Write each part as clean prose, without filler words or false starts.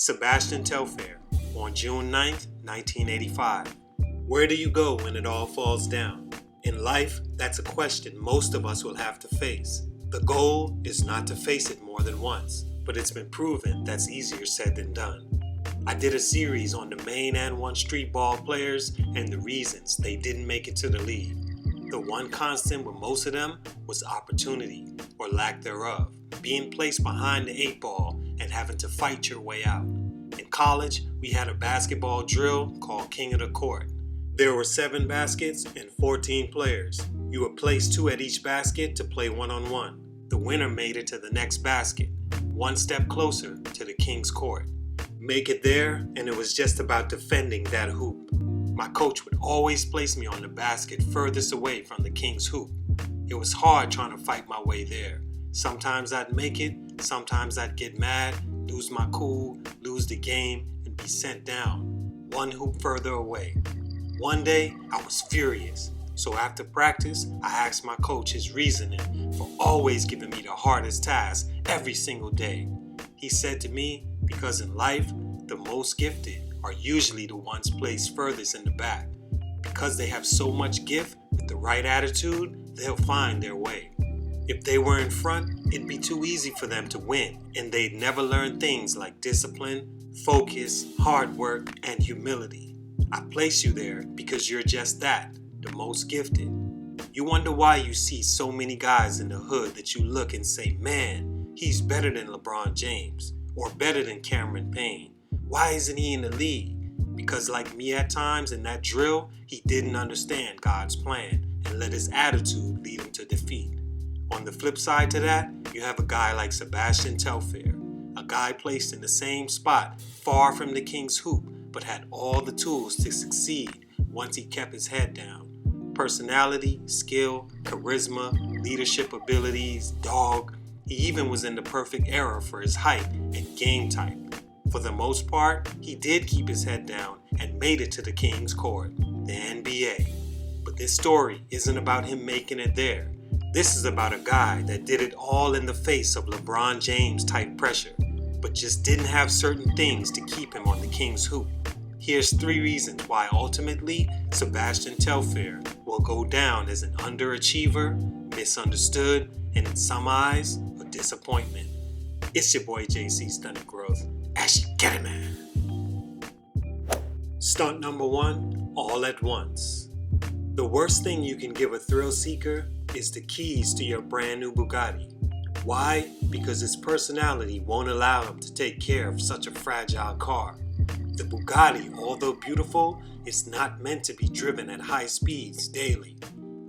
Sebastian Telfair, on June 9th, 1985. Where do you go when it all falls down? In life, that's a question most of us will have to face. The goal is not to face it more than once, but it's been proven that's easier said than done. I did a series on the Maine and One Street ball players and the reasons they didn't make it to the league. The one constant with most of them was opportunity, or lack thereof, being placed behind the eight ball and having to fight your way out. In college, we had a basketball drill called King of the Court. There were 7 baskets and 14 players. You would place 2 at each basket to play one-on-one. The winner made it to the next basket, one step closer to the King's Court. Make it there, and it was just about defending that hoop. My coach would always place me on the basket furthest away from the King's hoop. It was hard trying to fight my way there. Sometimes I'd make it, sometimes I'd get mad, lose my cool, lose the game, and be sent down, one hoop further away. One day, I was furious. So after practice, I asked my coach his reasoning for always giving me the hardest task every single day. He said to me, because in life, the most gifted are usually the ones placed furthest in the back. Because they have so much gift, with the right attitude, they'll find their way. If they were in front, it'd be too easy for them to win, and they'd never learn things like discipline, focus, hard work, and humility. I place you there because you're just that, the most gifted. You wonder why you see so many guys in the hood that you look and say, man, he's better than LeBron James, or better than Cameron Payne. Why isn't he in the league? Because like me at times in that drill, he didn't understand God's plan and let his attitude lead him to defeat. On the flip side to that, you have a guy like Sebastian Telfair, a guy placed in the same spot, far from the King's hoop, but had all the tools to succeed once he kept his head down. Personality, skill, charisma, leadership abilities, dog. He even was in the perfect era for his height and game type. For the most part, he did keep his head down and made it to the King's Court, the NBA. But this story isn't about him making it there. This is about a guy that did it all in the face of LeBron James type pressure, but just didn't have certain things to keep him on the King's hoop. Here's 3 reasons why ultimately Sebastian Telfair will go down as an underachiever, misunderstood, and in some eyes, a disappointment. It's your boy JC Stunted Growth. Actually, get it, man. Stunt number 1, all at once. The worst thing you can give a thrill seeker is the keys to your brand new Bugatti. Why? Because his personality won't allow him to take care of such a fragile car. The Bugatti, although beautiful, is not meant to be driven at high speeds daily.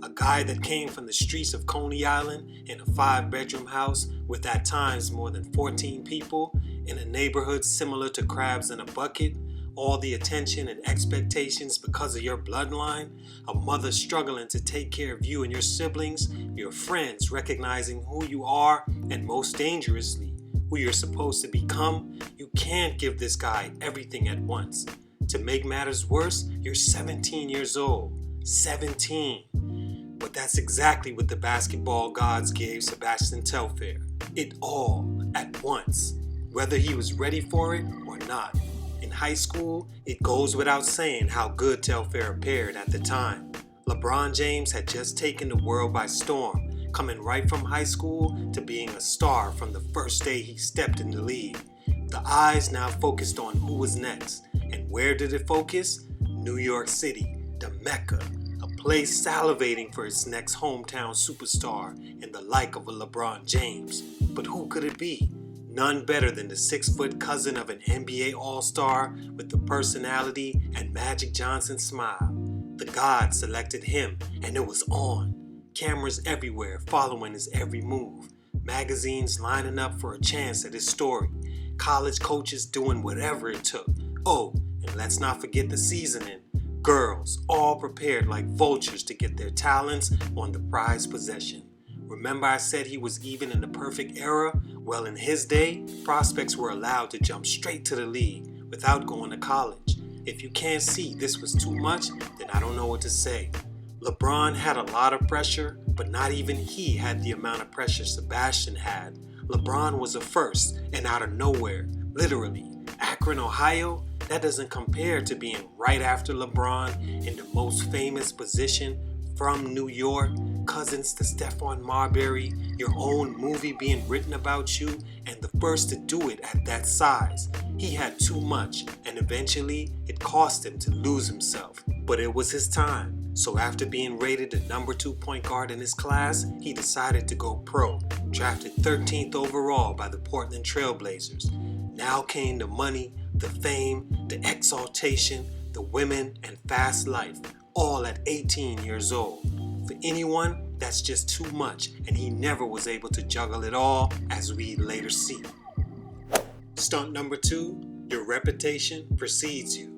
A guy that came from the streets of Coney Island in a 5-bedroom house with at times more than 14 people, in a neighborhood similar to crabs in a bucket, all the attention and expectations because of your bloodline, a mother struggling to take care of you and your siblings, your friends recognizing who you are, and most dangerously, who you're supposed to become. You can't give this guy everything at once. To make matters worse, you're 17 years old. 17. But that's exactly what the basketball gods gave Sebastian Telfair. It all at once, whether he was ready for it or not. In high school, it goes without saying how good Telfair appeared at the time. LeBron James had just taken the world by storm, coming right from high school to being a star from the first day he stepped in the league. The eyes now focused on who was next. And where did it focus? New York City, the Mecca, a place salivating for its next hometown superstar in the like of a LeBron James. But who could it be? None better than the 6-foot cousin of an NBA All-Star with the personality and Magic Johnson smile. The gods selected him, and it was on. Cameras everywhere following his every move. Magazines lining up for a chance at his story. College coaches doing whatever it took. Oh, and let's not forget the seasoning. Girls all prepared like vultures to get their talents on the prized possession. Remember I said he was even in the perfect era? Well, in his day, prospects were allowed to jump straight to the league without going to college. If you can't see this was too much, then I don't know what to say. LeBron had a lot of pressure, but not even he had the amount of pressure Sebastian had. LeBron was a first, and out of nowhere, literally, Akron, Ohio, that doesn't compare to being right after LeBron in the most famous position from New York, cousins to Stephon Marbury, your own movie being written about you, and the first to do it at that size. He had too much, and eventually it cost him to lose himself. But it was his time. So after being rated the number 2 point guard in his class, he decided to go pro, drafted 13th overall by the Portland Trail Blazers. Now came the money, the fame, the exaltation, the women, and fast life, all at 18 years old. For anyone, that's just too much, and he never was able to juggle it all, as we later see. Stunt number 2, your reputation precedes you.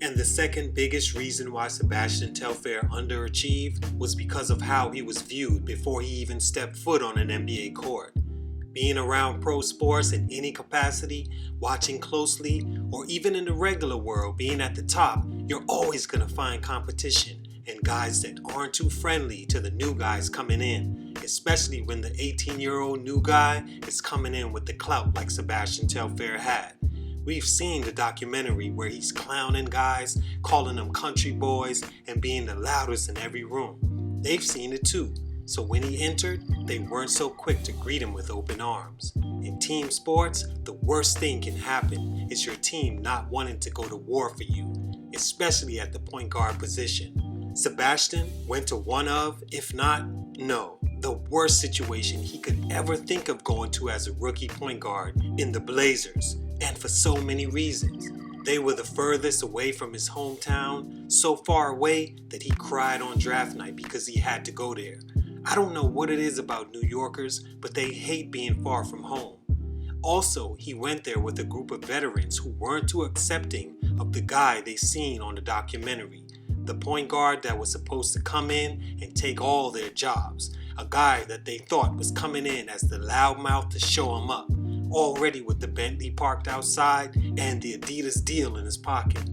And the second biggest reason why Sebastian Telfair underachieved was because of how he was viewed before he even stepped foot on an NBA court. Being around pro sports in any capacity, watching closely, or even in the regular world, being at the top, you're always going to find competition and guys that aren't too friendly to the new guys coming in, especially when the 18-year-old new guy is coming in with the clout like Sebastian Telfair had. We've seen the documentary where he's clowning guys, calling them country boys, and being the loudest in every room. They've seen it too. So when he entered, they weren't so quick to greet him with open arms. In team sports, the worst thing can happen is your team not wanting to go to war for you, especially at the point guard position. Sebastian went to one of, if not, no, the worst situation he could ever think of going to as a rookie point guard in the Blazers, and for so many reasons. They were the furthest away from his hometown, so far away that he cried on draft night because he had to go there. I don't know what it is about New Yorkers, but they hate being far from home. Also, he went there with a group of veterans who weren't too accepting of the guy they seen on the documentary, the point guard that was supposed to come in and take all their jobs, a guy that they thought was coming in as the loudmouth to show him up, already with the Bentley parked outside and the Adidas deal in his pocket.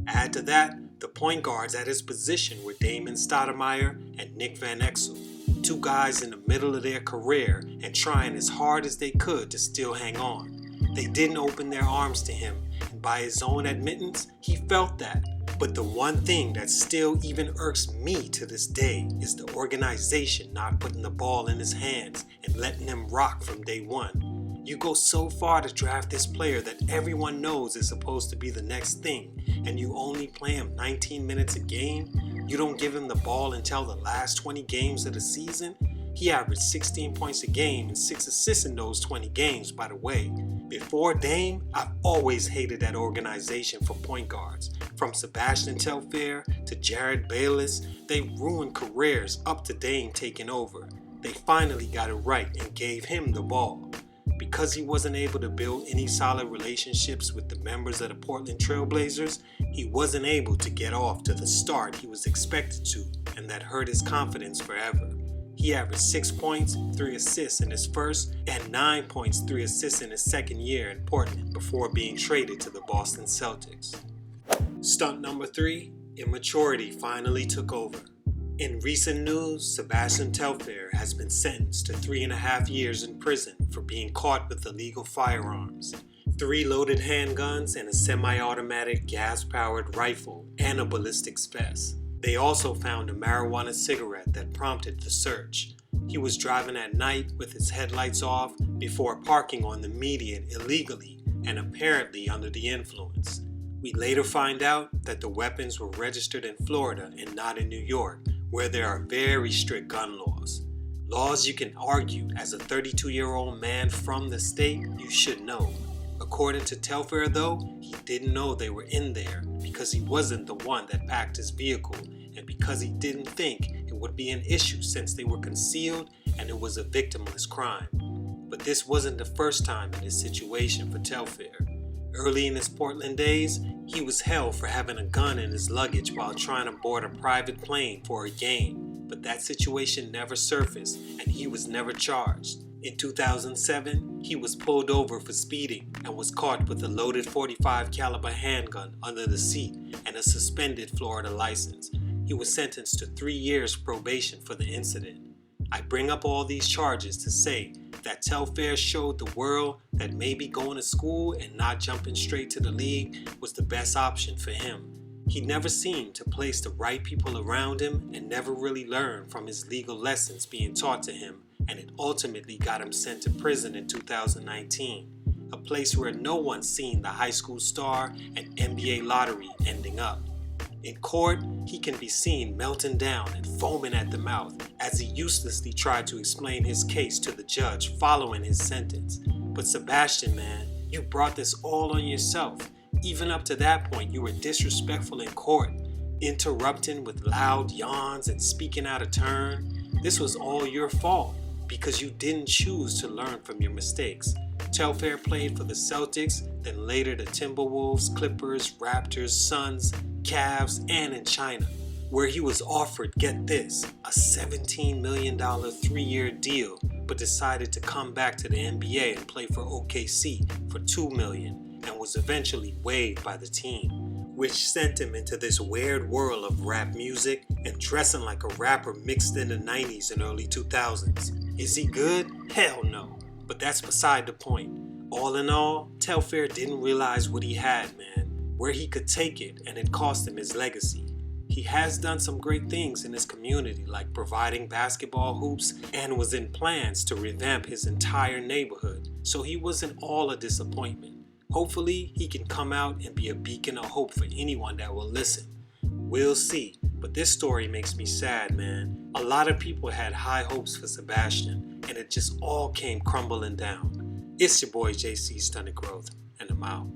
Add to that, the point guards at his position were Damon Stoudemire and Nick Van Exel, two guys in the middle of their career and trying as hard as they could to still hang on. They didn't open their arms to him, and by his own admittance, he felt that. But the one thing that still even irks me to this day is the organization not putting the ball in his hands and letting him rock from day one. You go so far to draft this player that everyone knows is supposed to be the next thing, and you only play him 19 minutes a game? You don't give him the ball until the last 20 games of the season? He averaged 16 points a game and 6 assists in those 20 games, by the way. Before Dame, I've always hated that organization for point guards. From Sebastian Telfair to Jared Bayless, they ruined careers up to Dame taking over. They finally got it right and gave him the ball. Because he wasn't able to build any solid relationships with the members of the Portland Trail Blazers, he wasn't able to get off to the start he was expected to, and that hurt his confidence forever. He averaged 6 points, 3 assists in his first, and 9 points, 3 assists in his second year in Portland before being traded to the Boston Celtics. Stunt number 3, immaturity finally took over. In recent news, Sebastian Telfair has been sentenced to 3.5 years in prison for being caught with illegal firearms, 3 loaded handguns and a semi-automatic gas-powered rifle and a ballistics vest. They also found a marijuana cigarette that prompted the search. He was driving at night with his headlights off before parking on the median illegally and apparently under the influence. We later find out that the weapons were registered in Florida and not in New York, where there are very strict gun laws. Laws you can argue as a 32-year-old man from the state you should know. According to Telfair though, he didn't know they were in there because he wasn't the one that packed his vehicle and because he didn't think it would be an issue since they were concealed and it was a victimless crime. But this wasn't the first time in this situation for Telfair. Early in his Portland days, he was held for having a gun in his luggage while trying to board a private plane for a game, but that situation never surfaced and he was never charged. In 2007, he was pulled over for speeding and was caught with a loaded .45 caliber handgun under the seat and a suspended Florida license. He was sentenced to 3 years probation for the incident. I bring up all these charges to say that Telfair showed the world that maybe going to school and not jumping straight to the league was the best option for him. He never seemed to place the right people around him and never really learned from his legal lessons being taught to him, and it ultimately got him sent to prison in 2019, a place where no one's seen the high school star and NBA lottery ending up. In court, he can be seen melting down and foaming at the mouth as he uselessly tried to explain his case to the judge following his sentence. But Sebastian, man, you brought this all on yourself. Even up to that point, you were disrespectful in court, interrupting with loud yawns and speaking out of turn. This was all your fault because you didn't choose to learn from your mistakes. Telfair played for the Celtics, then later the Timberwolves, Clippers, Raptors, Suns, Cavs, and in China, where he was offered, get this, a $17 million 3-year deal, but decided to come back to the NBA and play for OKC for $2 million, and was eventually waived by the team, which sent him into this weird world of rap music and dressing like a rapper mixed in the 90s and early 2000s. Is he good? Hell no. But that's beside the point. All in all, Telfair didn't realize what he had, man, where he could take it, and it cost him his legacy. He has done some great things in his community, like providing basketball hoops, and was in plans to revamp his entire neighborhood, so he wasn't all a disappointment. Hopefully, he can come out and be a beacon of hope for anyone that will listen. We'll see, but this story makes me sad, man. A lot of people had high hopes for Sebastian, and it just all came crumbling down. It's your boy JC Stunted Growth, and I'm out.